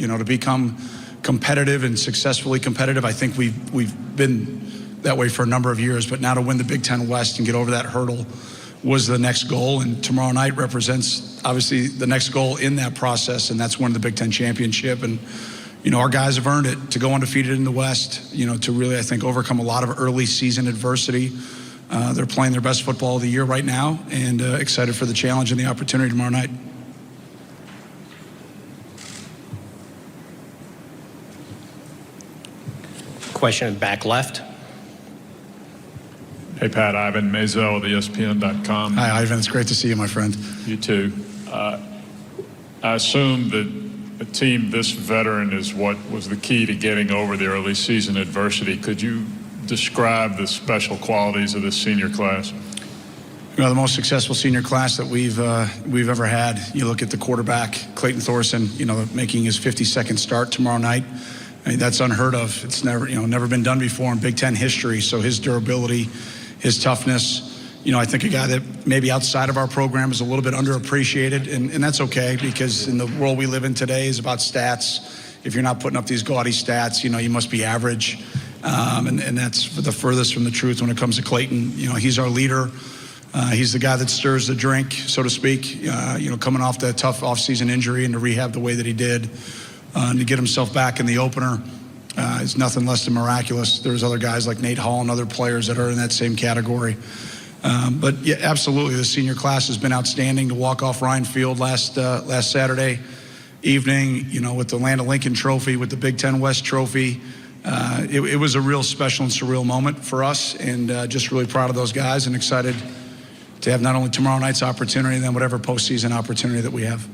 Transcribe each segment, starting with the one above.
to become competitive and successfully competitive. I think we've been that way for a number of years, but now to win the Big Ten West and get over that hurdle was the next goal, and tomorrow night represents obviously the next goal in that process, and that's winning the Big Ten championship. And our guys have earned it to go undefeated in the West, to really, I think, overcome a lot of early season adversity. They're playing their best football of the year right now, and excited for the challenge and the opportunity tomorrow night. Question back left. Hey, Pat, Ivan Mazel of ESPN.com. Hi, Ivan. It's great to see you, my friend. You too. I assume that a team this veteran is what was the key to getting over the early season adversity. Could you describe the special qualities of this senior class? The most successful senior class that we've ever had. You look at the quarterback, Clayton Thorson, making his 52nd start tomorrow night. I mean, that's unheard of. It's never been done before in Big Ten history. So his durability, his toughness, I think a guy that maybe outside of our program is a little bit underappreciated, and that's okay, because in the world we live in today is about stats. If you're not putting up these gaudy stats, you must be average, and that's the furthest from the truth when it comes to Clayton. He's our leader. He's the guy that stirs the drink, so to speak. Coming off that tough offseason injury and to rehab the way that he did, and to get himself back in the opener is nothing less than miraculous. There's other guys like Nate Hall and other players that are in that same category. But yeah, absolutely, the senior class has been outstanding. To walk off Ryan Field last Saturday evening, with the Land of Lincoln Trophy, with the Big Ten West Trophy, it was a real special and surreal moment for us, and just really proud of those guys and excited to have not only tomorrow night's opportunity, and then whatever postseason opportunity that we have.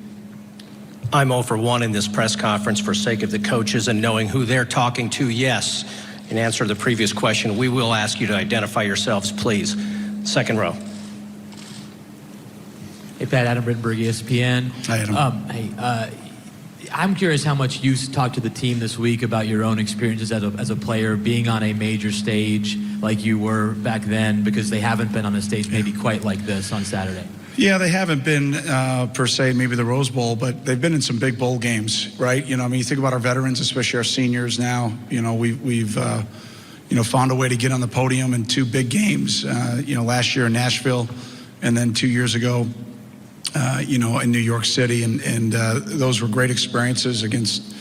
I'm 0 for 1 in this press conference for sake of the coaches and knowing who they're talking to. Yes, in answer to the previous question, we will ask you to identify yourselves, please. Second row. Hey, Pat, Adam Rittenberg, ESPN. Hi, Adam. I'm curious how much you talked to the team this week about your own experiences as a player, being on a major stage like you were back then, because they haven't been on a stage maybe quite like this on Saturday. Yeah, they haven't been per se maybe the Rose Bowl, but they've been in some big bowl games, right? You think about our veterans, especially our seniors now. We've found a way to get on the podium in 2 big games. Last year in Nashville, and then 2 years ago, in New York City, and those were great experiences against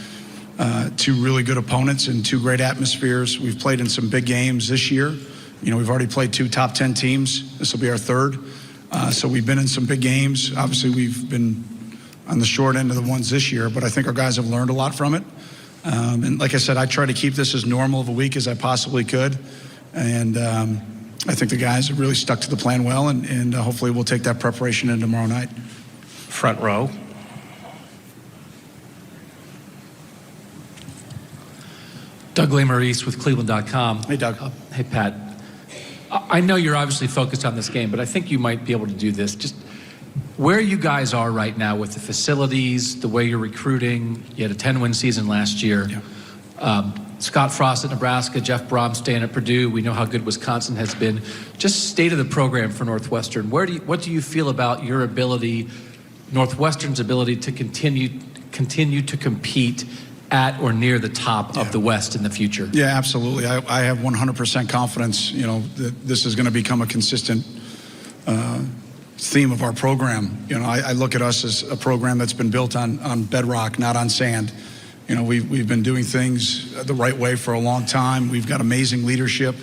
2 really good opponents and 2 great atmospheres. We've played in some big games this year. We've already played 2 top 10 teams. This will be our 3rd. So we've been in some big games. Obviously, we've been on the short end of the ones this year, but I think our guys have learned a lot from it. And like I said, I try to keep this as normal of a week as I possibly could. And I think the guys have really stuck to the plan well, and hopefully we'll take that preparation in tomorrow night. Front row. Doug Maurice with Cleveland.com. Hey, Doug. Hey, Pat. I know you're obviously focused on this game, but I think you might be able to do this. Just where you guys are right now with the facilities, the way you're recruiting. You had a 10-win season last year. Yeah. Scott Frost at Nebraska, Jeff Brom staying at Purdue. We know how good Wisconsin has been. Just state of the program for Northwestern. What do you feel about your ability, Northwestern's ability to continue to compete at or near the top of the West in the future? Yeah, absolutely. I have 100% confidence, that this is going to become a consistent theme of our program. I look at us as a program that's been built on bedrock, not on sand. We've been doing things the right way for a long time. We've got amazing leadership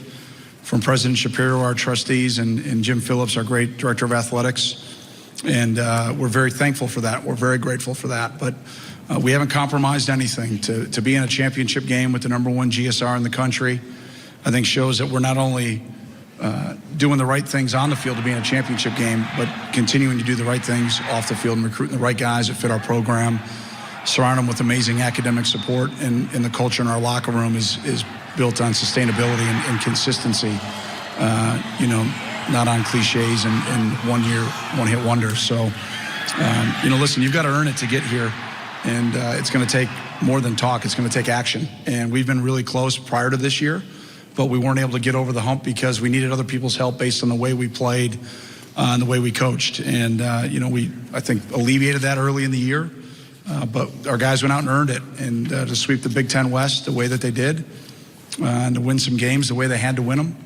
from President Shapiro, our trustees, and Jim Phillips, our great director of athletics. And we're very thankful for that. We're very grateful for that. But we haven't compromised anything. To be in a championship game with the #1 GSR in the country, I think shows that we're not only doing the right things on the field to be in a championship game, but continuing to do the right things off the field and recruiting the right guys that fit our program, surround them with amazing academic support, and the culture in our locker room is built on sustainability and consistency, not on cliches and one-hit wonders. So, listen, you've got to earn it to get here. And it's going to take more than talk. It's going to take action. And we've been really close prior to this year, but we weren't able to get over the hump because we needed other people's help based on the way we played and the way we coached. And, I think, alleviated that early in the year. But our guys went out and earned it, and to sweep the Big Ten West the way that they did, and to win some games the way they had to win them,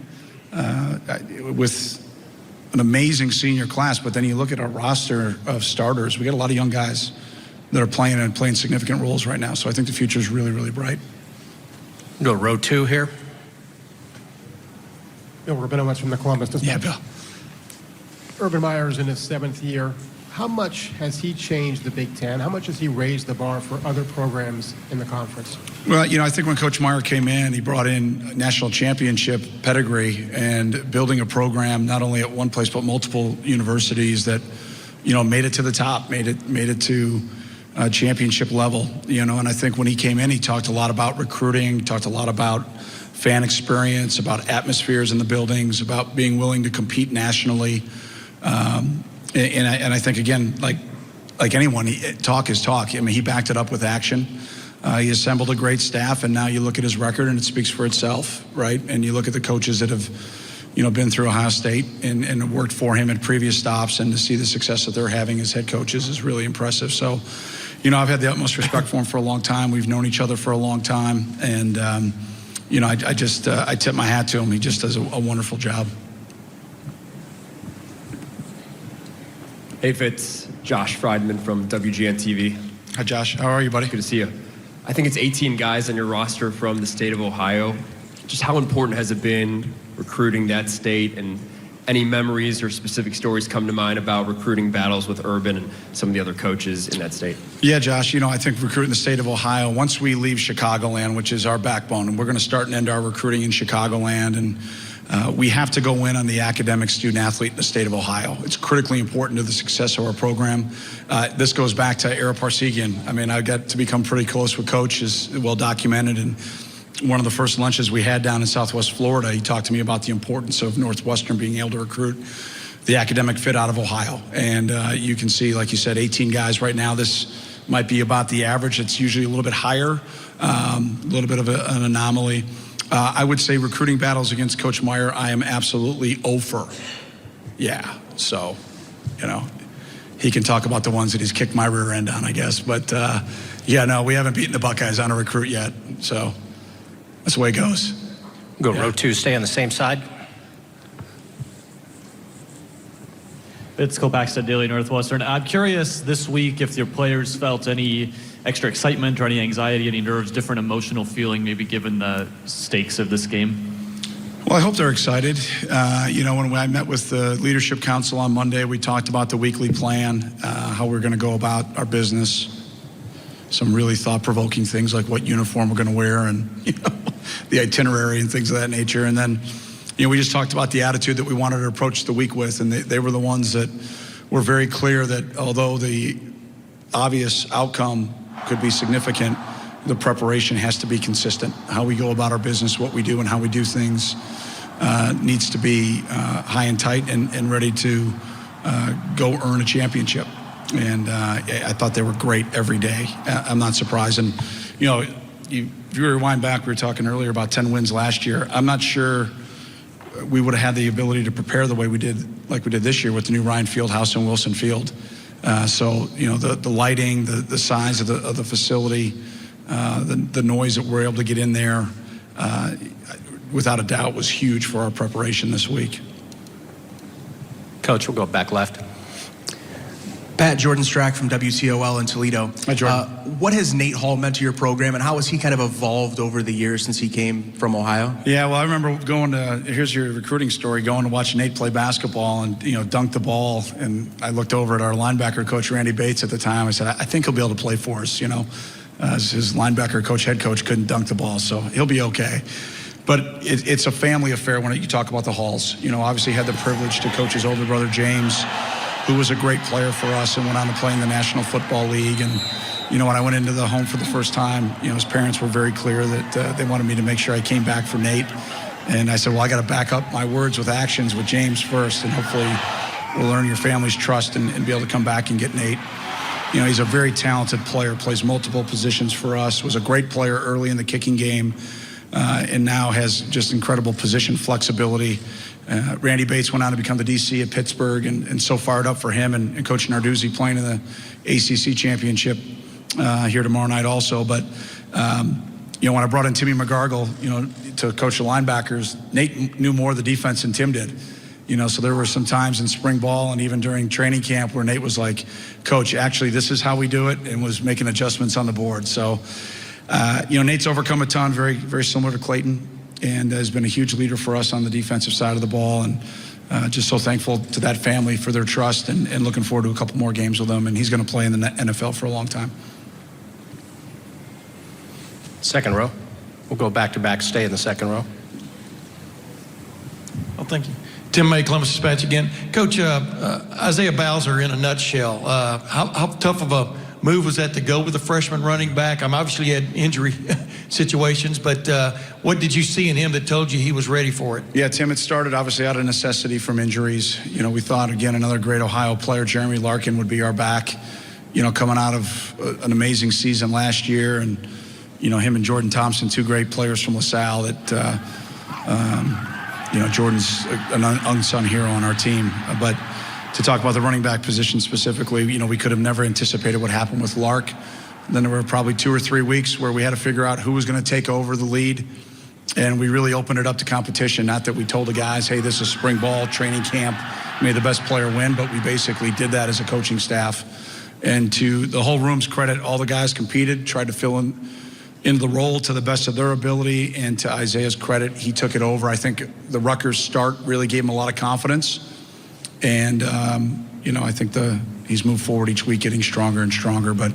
with an amazing senior class. But then you look at our roster of starters, we got a lot of young guys that are playing significant roles right now. So I think the future is really, really bright. Go row 2 here. Bill Rabinowitz from the Columbus. Yeah, Bill. Urban Meyer's in his 7th year. How much has he changed the Big Ten? How much has he raised the bar for other programs in the conference? Well, I think when Coach Meyer came in, he brought in national championship pedigree and building a program not only at one place but multiple universities that, made it to the top, made it to championship level. And I think when he came in, he talked a lot about recruiting, talked a lot about fan experience, about atmospheres in the buildings, about being willing to compete nationally. And I think, again, like anyone, talk is talk. I mean, he backed it up with action. He assembled a great staff, and now you look at his record, and it speaks for itself, right? And you look at the coaches that have, been through Ohio State and worked for him at previous stops, and to see the success that they're having as head coaches is really impressive. So, I've had the utmost respect for him for a long time. We've known each other for a long time, and I tip my hat to him. He just does a wonderful job. Hey, Fitz. Josh Friedman from WGN TV. Hi, Josh. How are you, buddy? Good to see you. I think it's 18 guys on your roster from the state of Ohio. Just how important has it been recruiting that state, and any memories or specific stories come to mind about recruiting battles with Urban and some of the other coaches in that state? Yeah, Josh, I think recruiting the state of Ohio, once we leave Chicagoland, which is our backbone, and we're going to start and end our recruiting in Chicagoland, and we have to go in on the academic student athlete in the state of Ohio. It's critically important to the success of our program. This goes back to Ara Parsegian. I mean, I got to become pretty close with Coach, is well documented, and one of the first lunches we had down in Southwest Florida, he talked to me about the importance of Northwestern being able to recruit the academic fit out of Ohio. And you can see, like you said, 18 guys right now. This might be about the average. It's usually a little bit higher, a little bit of an anomaly. I would say recruiting battles against Coach Meyer, I am absolutely over. Yeah, so, he can talk about the ones that he's kicked my rear end on, I guess. But, we haven't beaten the Buckeyes on a recruit yet. So that's the way it goes. Go row 2, stay on the same side. It's Cole Baxter, Daily Northwestern. I'm curious this week if your players felt any extra excitement or any anxiety, any nerves, different emotional feeling, maybe given the stakes of this game. Well, I hope they're excited. When I met with the Leadership Council on Monday, we talked about the weekly plan, how we're going to go about our business, some really thought-provoking things like what uniform we're going to wear and, the itinerary and things of that nature. And then, we just talked about the attitude that we wanted to approach the week with, and they were the ones that were very clear that although the obvious outcome could be significant, the preparation has to be consistent. How we go about our business, what we do, and how we do things needs to be high and tight and ready to go earn a championship. And I thought they were great every day. I'm not surprised. And, if you rewind back, we were talking earlier about 10 wins last year. I'm not sure we would have had the ability to prepare the way we did, like we did this year with the new Ryan Fieldhouse and Wilson Field. So, the lighting, the size of the facility, the noise that we're able to get in there, without a doubt was huge for our preparation this week. Coach, we'll go back left. Pat, Jordan Strack from WCOL in Toledo. Hi, Jordan. What has Nate Hall meant to your program, and how has he kind of evolved over the years since he came from Ohio? Yeah, well, I remember here's your recruiting story, going to watch Nate play basketball and, dunk the ball. And I looked over at our linebacker coach, Randy Bates, at the time. I said, I think he'll be able to play for us, his linebacker coach, head coach, couldn't dunk the ball, so he'll be okay. But it's a family affair when you talk about the Halls. Obviously had the privilege to coach his older brother, James, who was a great player for us and went on to play in the National Football League. And, when I went into the home for the first time, his parents were very clear that they wanted me to make sure I came back for Nate. And I said, well, I got to back up my words with actions with James first, and hopefully we'll earn your family's trust and be able to come back and get Nate. He's a very talented player, plays multiple positions for us, was a great player early in the kicking game, and now has just incredible position flexibility. Randy Bates went on to become the DC at Pittsburgh, and so fired up for him, and Coach Narduzzi playing in the ACC championship here tomorrow night also. But, when I brought in Timmy McGargle, to coach the linebackers, Nate knew more of the defense than Tim did. So there were some times in spring ball and even during training camp where Nate was like, Coach, actually, this is how we do it, and was making adjustments on the board. So, Nate's overcome a ton, very, very similar to Clayton, and has been a huge leader for us on the defensive side of the ball. And just so thankful to that family for their trust, and looking forward to a couple more games with him. And he's going to play in the NFL for a long time. Second row. We'll go back-to-back, stay in the second row. Well, thank you. Tim May, Columbus Dispatch again. Coach, Isaiah Bowser in a nutshell. How tough of a move was that to go with the freshman running back? Obviously he had injury situations, but what did you see in him that told you he was ready for it? Yeah, Tim, it started obviously out of necessity from injuries. We thought, again, another great Ohio player, Jeremy Larkin, would be our back, coming out of an amazing season last year. And, him and Jordan Thompson, two great players from LaSalle that, Jordan's an unsung hero on our team. But to talk about the running back position specifically, we could have never anticipated what happened with Lark. Then there were probably 2 or 3 weeks where we had to figure out who was going to take over the lead. And we really opened it up to competition. Not that we told the guys, hey, this is spring ball, training camp, made the best player win, but we basically did that as a coaching staff. And to the whole room's credit, all the guys competed, tried to fill into the role to the best of their ability. And to Isaiah's credit, he took it over. I think the Rutgers start really gave him a lot of confidence. And, I think he's moved forward each week, getting stronger and stronger. But,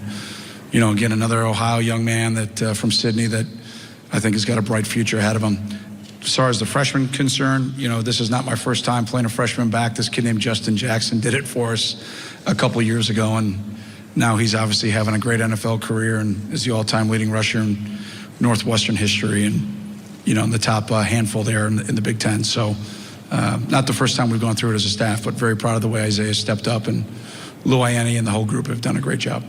again, another Ohio young man that from Sydney that I think has got a bright future ahead of him. As far as the freshman concerned, this is not my first time playing a freshman back. This kid named Justin Jackson did it for us a couple years ago, and now he's obviously having a great NFL career and is the all-time leading rusher in Northwestern history, and in the top handful there in the Big Ten. So not the first time we've gone through it as a staff, but very proud of the way Isaiah stepped up, and Lou Ianni and the whole group have done a great job.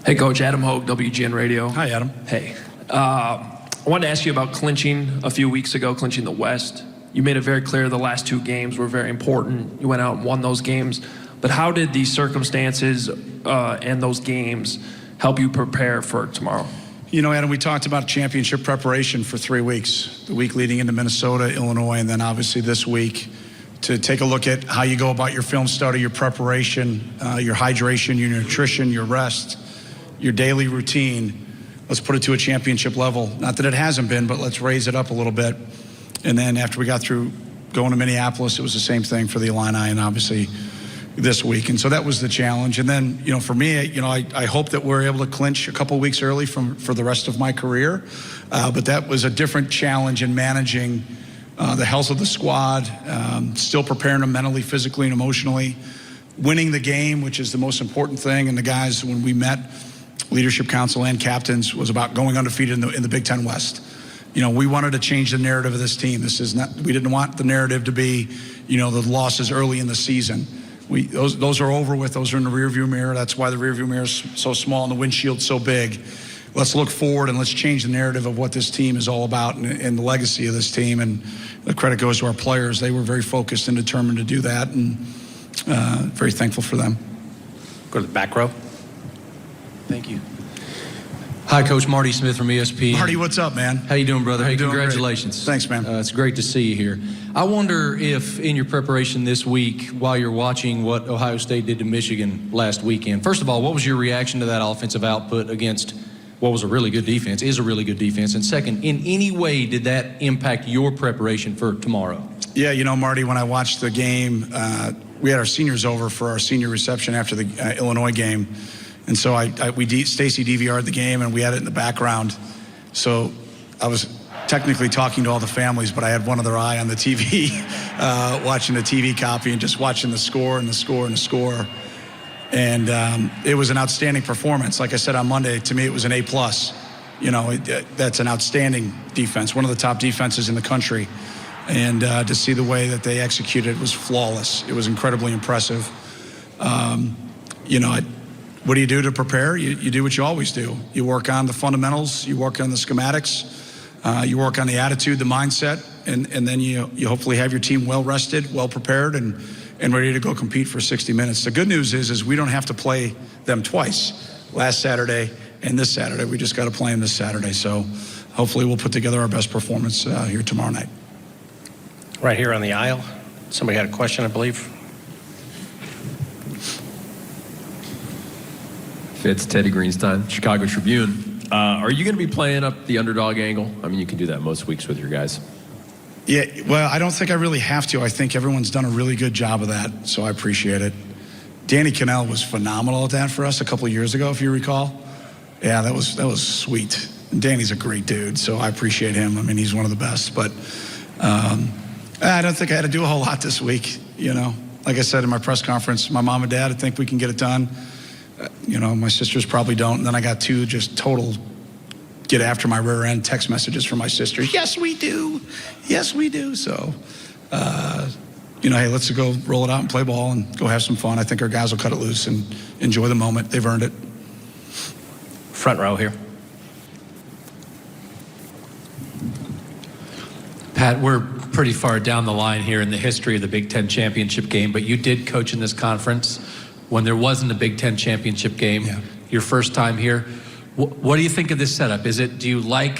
Hey, Coach, Adam Hogue, WGN Radio. Hi, Adam. Hey. I wanted to ask you about clinching a few weeks ago, clinching the West. You made it very clear the last 2 games were very important. You went out and won those games. But how did these circumstances and those games help you prepare for tomorrow? Adam, we talked about championship preparation for 3 weeks, the week leading into Minnesota, Illinois, and then obviously this week, to take a look at how you go about your film study, your preparation, your hydration, your nutrition, your rest, your daily routine. Let's put it to a championship level. Not that it hasn't been, but let's raise it up a little bit. And then after we got through going to Minneapolis, it was the same thing for the Illini and obviously this week. And so that was the challenge. And then, for me, I hope that we're able to clinch a couple weeks early for the rest of my career. But that was a different challenge in managing the health of the squad, still preparing them mentally, physically, and emotionally, winning the game, which is the most important thing. And the guys, when we met, leadership council and captains, was about going undefeated in the Big Ten West. We wanted to change the narrative of this team. We didn't want the narrative to be, the losses early in the season. Those are over with. Those are in the rearview mirror. That's why the rearview mirror is so small and the windshield's so big. Let's look forward and let's change the narrative of what this team is all about and the legacy of this team. And the credit goes to our players. They were very focused and determined to do that, and very thankful for them. Go to the back row. Thank you. Hi, Coach. Marty Smith from ESPN. Marty, what's up, man? How you doing, brother? Hey, Doing congratulations. great. Thanks, man. It's great to see you here. I wonder if in your preparation this week, while you're watching what Ohio State did to Michigan last weekend, first of all, what was your reaction to that offensive output against what was a really good defense, is a really good defense? And second, in any way did that impact your preparation for tomorrow? Yeah, Marty, when I watched the game, we had our seniors over for our senior reception after the Illinois game. And so Stacy DVR'd the game, and we had it in the background. So I was technically talking to all the families, but I had one other eye on the TV, watching the TV copy and just watching the score and the score and the score. And it was an outstanding performance. Like I said on Monday, to me it was an A+. That's an outstanding defense, one of the top defenses in the country. And to see the way that they executed was flawless. It was incredibly impressive. What do you do to prepare? You do what you always do. You work on the fundamentals, you work on the schematics, you work on the attitude, the mindset, and then you hopefully have your team well rested, well prepared, and ready to go compete for 60 minutes. The good news is we don't have to play them twice. last Saturday and this Saturday. We just got to play them this Saturday. So hopefully we'll put together our best performance here tomorrow night. Right here on the aisle. Somebody had a question, I believe. Fitz, Teddy Greenstein, Chicago Tribune. Are you going to be playing up the underdog angle? I mean, you can do that most weeks with your guys. Yeah, well, I don't think I really have to. I think everyone's done a really good job of that, so I appreciate it. Danny Cannell was phenomenal at that for us a couple of years ago, if you recall. Yeah, that was sweet. And Danny's a great dude, so I appreciate him. I mean, he's one of the best. But I don't think I had to do a whole lot this week, you know. Like I said in my press conference, my mom and dad, I think we can get it done. You know, my sisters probably don't. And then I got two just total get after my rear end text messages from my sisters. Yes, we do. Yes, we do. So, you know, hey, let's go roll it out and play ball and go have some fun. I think our guys will cut it loose and enjoy the moment. They've earned it. Front row here. Pat, we're pretty far down the line here in the history of the Big Ten championship game, but you did coach in this conference when there wasn't a Big Ten championship game. Yeah. Your first time here. What do you think of this setup? Do you like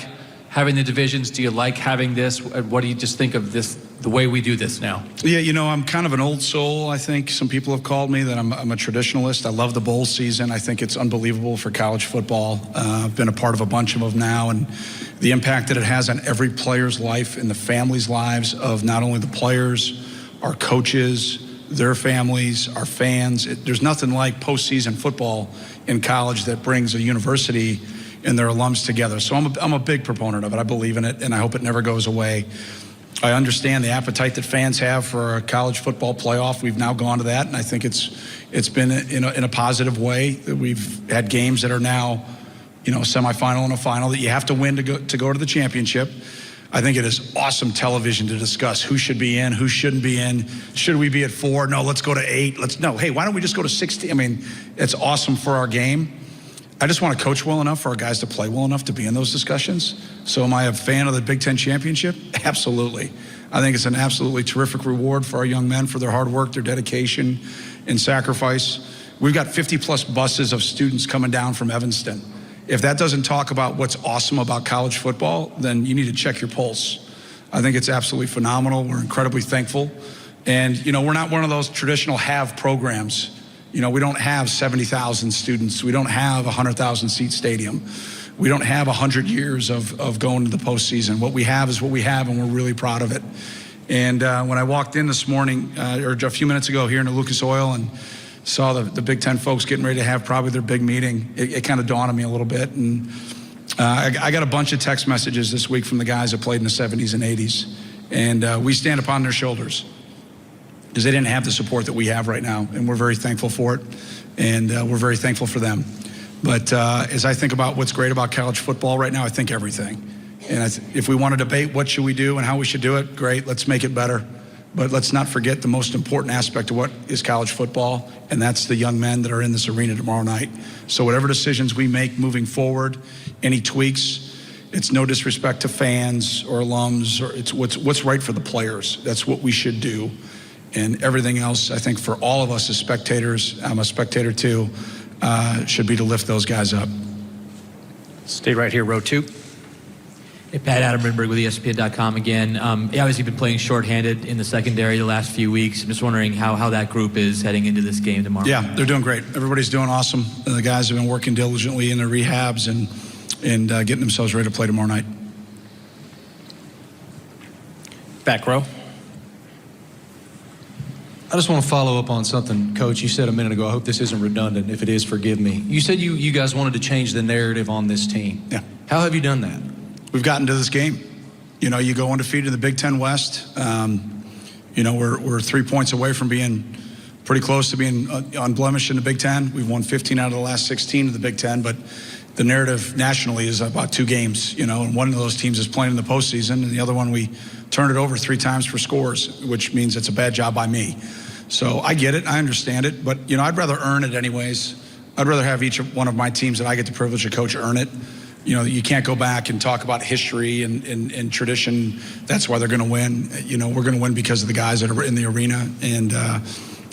having the divisions? Do you like having this? What do you just think of this, the way we do this now? Yeah, you know, I'm kind of an old soul, I think. Some people have called me that I'm a traditionalist. I love the bowl season. I think it's unbelievable for college football. I've been a part of a bunch of them now, and the impact that it has on every player's life and the families' lives of not only the players, our coaches, their families, our fans. There's nothing like postseason football in college that brings a university and their alums together. So I'm a big proponent of it. I believe in it, and I hope it never goes away. I understand the appetite that fans have for a college football playoff. We've now gone to that, and I think it's been in a positive way. That we've had games that are now, you know, a semifinal and a final that you have to win to go to the championship. I think it is awesome television to discuss who should be in, who shouldn't be in. Should we be at 4? No, let's go to 8. Hey, why don't we just go to 16? I mean, it's awesome for our game. I just want to coach well enough for our guys to play well enough to be in those discussions. So am I a fan of the Big Ten championship? Absolutely. I think it's an absolutely terrific reward for our young men for their hard work, their dedication, and sacrifice. We've got 50-plus buses of students coming down from Evanston. If that doesn't talk about what's awesome about college football, then you need to check your pulse. I think it's absolutely phenomenal. We're incredibly thankful. And, you know, we're not one of those traditional have programs. You know, we don't have 70,000 students. We don't have a 100,000-seat stadium. We don't have 100 years of going to the postseason. What we have is what we have, and we're really proud of it. And when I walked in this morning, or a few minutes ago here into Lucas Oil, and saw the Big Ten folks getting ready to have probably their big meeting, it kind of dawned on me a little bit. And I got a bunch of text messages this week from the guys that played in the 70s and 80s. And we stand upon their shoulders because they didn't have the support that we have right now. And we're very thankful for it. And we're very thankful for them. But as I think about what's great about college football right now, I think everything. And if we want to debate what should we do and how we should do it, great, let's make it better. But let's not forget the most important aspect of what is college football, and that's the young men that are in this arena tomorrow night. So whatever decisions we make moving forward, any tweaks, it's no disrespect to fans or alums, or it's what's right for the players. That's what we should do. And everything else, I think for all of us as spectators, I'm a spectator too, should be to lift those guys up. Stay right here, row 2. Hey, Pat, Adam Rinberg with ESPN.com again. Obviously, you've been playing shorthanded in the secondary the last few weeks. I'm just wondering how that group is heading into this game tomorrow. Yeah, they're doing great. Everybody's doing awesome. The guys have been working diligently in their rehabs and getting themselves ready to play tomorrow night. Back row. I just want to follow up on something, Coach, you said a minute ago. I hope this isn't redundant. If it is, forgive me. You said you guys wanted to change the narrative on this team. Yeah. How have you done that? We've gotten to this game. You know, you go undefeated in the Big Ten West. You know, we're 3 points away from being pretty close to being unblemished in the Big Ten. We've won 15 out of the last 16 of the Big Ten, but the narrative nationally is about 2 games, you know, and one of those teams is playing in the postseason, and the other one we turned it over 3 times for scores, which means it's a bad job by me. So I get it, I understand it, but, you know, I'd rather earn it anyways. I'd rather have each one of my teams that I get the privilege to coach earn it. You know, you can't go back and talk about history and tradition. That's why they're going to win. You know, we're going to win because of the guys that are in the arena. And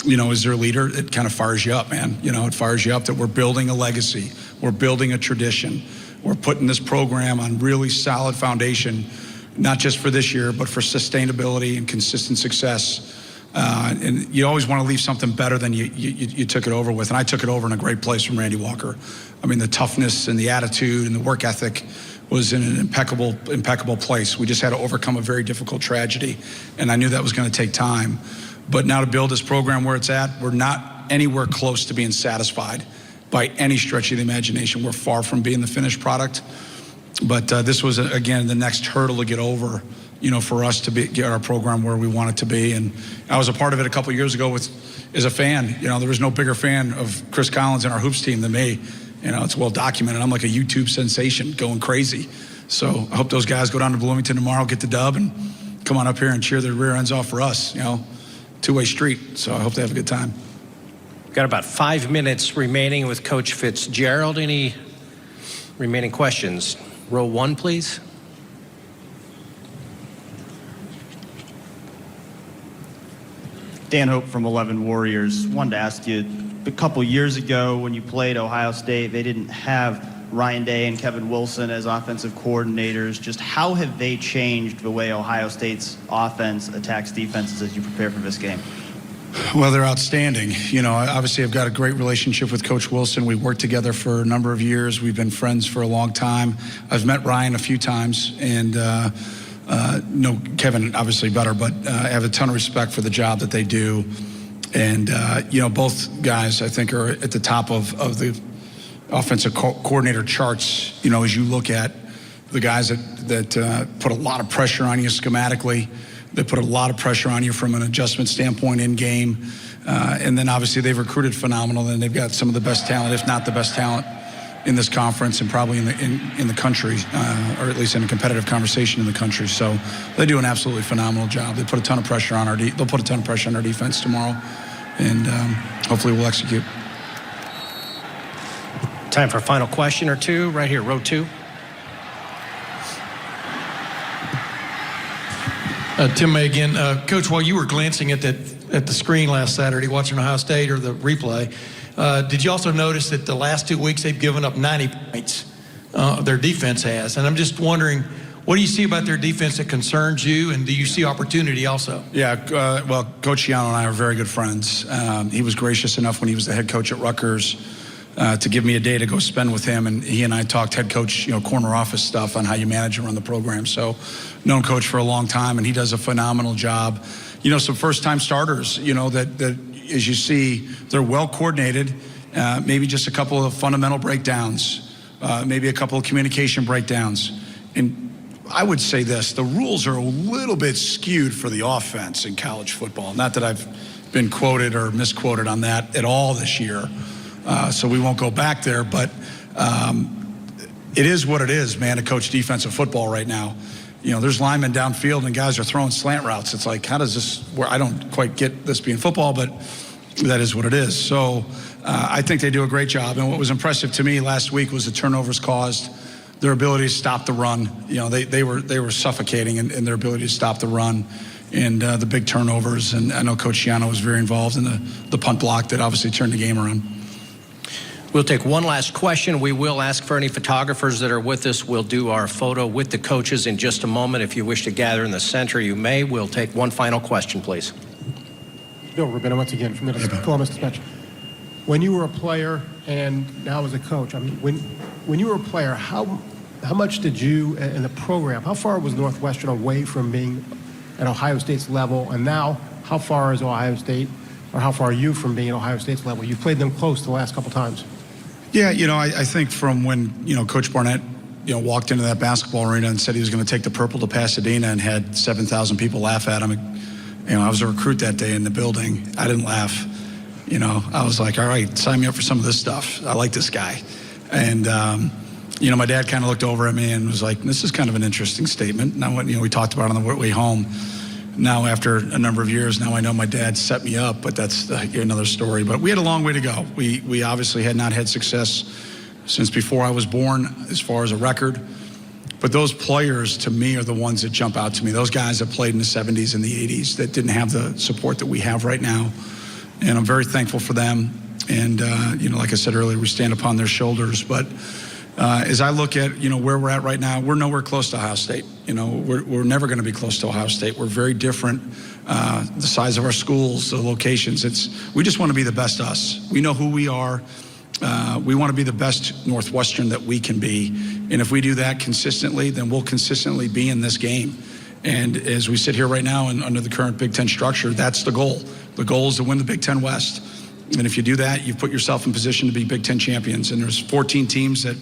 as their leader, it kind of fires you up, man. It fires you up that we're building a legacy. We're building a tradition. We're putting this program on really solid foundation, not just for this year, but for sustainability and consistent success. And you always want to leave something better than you took it over with. And I took it over in a great place from Randy Walker. I mean, the toughness and the attitude and the work ethic was in an impeccable place. We just had to overcome a very difficult tragedy. And I knew that was going to take time. But now to build this program where it's at, we're not anywhere close to being satisfied by any stretch of the imagination. We're far from being the finished product. But this was, again, the next hurdle to get over, for us to get our program where we want it to be. And I was a part of it a couple of years ago as a fan. There was no bigger fan of Chris Collins and our hoops team than me. It's well documented. I'm like a YouTube sensation going crazy. So I hope those guys go down to Bloomington tomorrow, get the dub, and come on up here and cheer their rear ends off for us. Two-way street. So I hope they have a good time. Got about 5 minutes remaining with Coach Fitzgerald. Any remaining questions? Row 1, please. Dan Hope from 11 Warriors. Wanted to ask you, a couple years ago when you played Ohio State, they didn't have Ryan Day and Kevin Wilson as offensive coordinators. Just how have they changed the way Ohio State's offense attacks defenses as you prepare for this game? Well, they're outstanding. Obviously I've got a great relationship with Coach Wilson. We worked together for a number of years. We've been friends for a long time. I've met Ryan a few times and know Kevin obviously better, but I have a ton of respect for the job that they do. And, both guys I think are at the top of the offensive coordinator charts, as you look at the guys that put a lot of pressure on you schematically. They put a lot of pressure on you from an adjustment standpoint in game. And then obviously they've recruited phenomenal, and they've got some of the best talent, if not the best talent in this conference and probably in the country, or at least in a competitive conversation in the country. So they do an absolutely phenomenal job. They put a ton of pressure on they'll put a ton of pressure on our defense tomorrow, and hopefully we'll execute. Time for a final question or two, right here, row 2. Tim May again. Coach, while you were glancing at the screen last Saturday watching Ohio State or the replay, did you also notice that the last 2 weeks they've given up 90 points, their defense has? And I'm just wondering, what do you see about their defense that concerns you, and do you see opportunity also? Yeah, well, Coach Schiano and I are very good friends. He was gracious enough when he was the head coach at Rutgers to give me a day to go spend with him, and he and I talked head coach, corner office stuff on how you manage and run the program. So, known Coach for a long time, and he does a phenomenal job. Some first-time starters, that as you see, they're well coordinated. Maybe just a couple of fundamental breakdowns, maybe a couple of communication breakdowns, and I would say this: the rules are a little bit skewed for the offense in college football. Not that I've been quoted or misquoted on that at all this year. So we won't go back there, but it is what it is, man, to coach defensive football right now. There's linemen downfield and guys are throwing slant routes. It's like, how does this work? I don't quite get this being football, but that is what it is. So I think they do a great job. And what was impressive to me last week was the turnovers caused, their ability to stop the run. They were suffocating in their ability to stop the run. And the big turnovers. And I know Coach Schiano was very involved in the punt block that obviously turned the game around. We'll take one last question. We will ask for any photographers that are with us. We'll do our photo with the coaches in just a moment. If you wish to gather in the center, you may. We'll take one final question, please. Bill Rubino once again from the Columbus Dispatch. When you were a player and now as a coach, I mean, when you were a player, how much did you in the program, how far was Northwestern away from being at Ohio State's level? And now, how far is Ohio State, or how far are you from being at Ohio State's level? You played them close the last couple times. Yeah, I think from when, Coach Barnett, walked into that basketball arena and said he was going to take the purple to Pasadena and had 7,000 people laugh at him. I was a recruit that day in the building. I didn't laugh. I was like, all right, sign me up for some of this stuff. I like this guy. And, my dad kind of looked over at me and was like, this is kind of an interesting statement. Now, we talked about it on the way home. Now, after a number of years, now I know my dad set me up, but that's another story. But we had a long way to go. We obviously had not had success since before I was born as far as a record. But those players, to me, are the ones that jump out to me. Those guys that played in the 70s and the 80s that didn't have the support that we have right now. and I'm very thankful for them. And, like I said earlier, we stand upon their shoulders. But as I look at, where we're at right now, we're nowhere close to Ohio State. We're never going to be close to Ohio State. We're very different. The size of our schools, the locations, we just want to be the best us. We know who we are. We want to be the best Northwestern that we can be. And if we do that consistently, then we'll consistently be in this game. And as we sit here right now and under the current Big Ten structure, that's the goal. The goal is to win the Big Ten West. And if you do that, you've put yourself in position to be Big Ten champions. And there's 14 teams that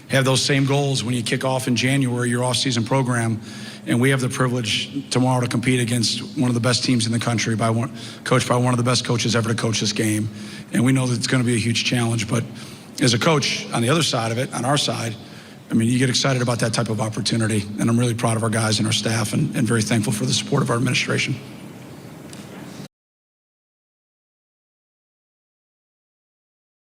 have those same goals when you kick off in January, your off-season program. And we have the privilege tomorrow to compete against one of the best teams in the country, coached by one of the best coaches ever to coach this game. And we know that it's going to be a huge challenge. But as a coach, on the other side of it, on our side, you get excited about that type of opportunity. And I'm really proud of our guys and our staff and very thankful for the support of our administration.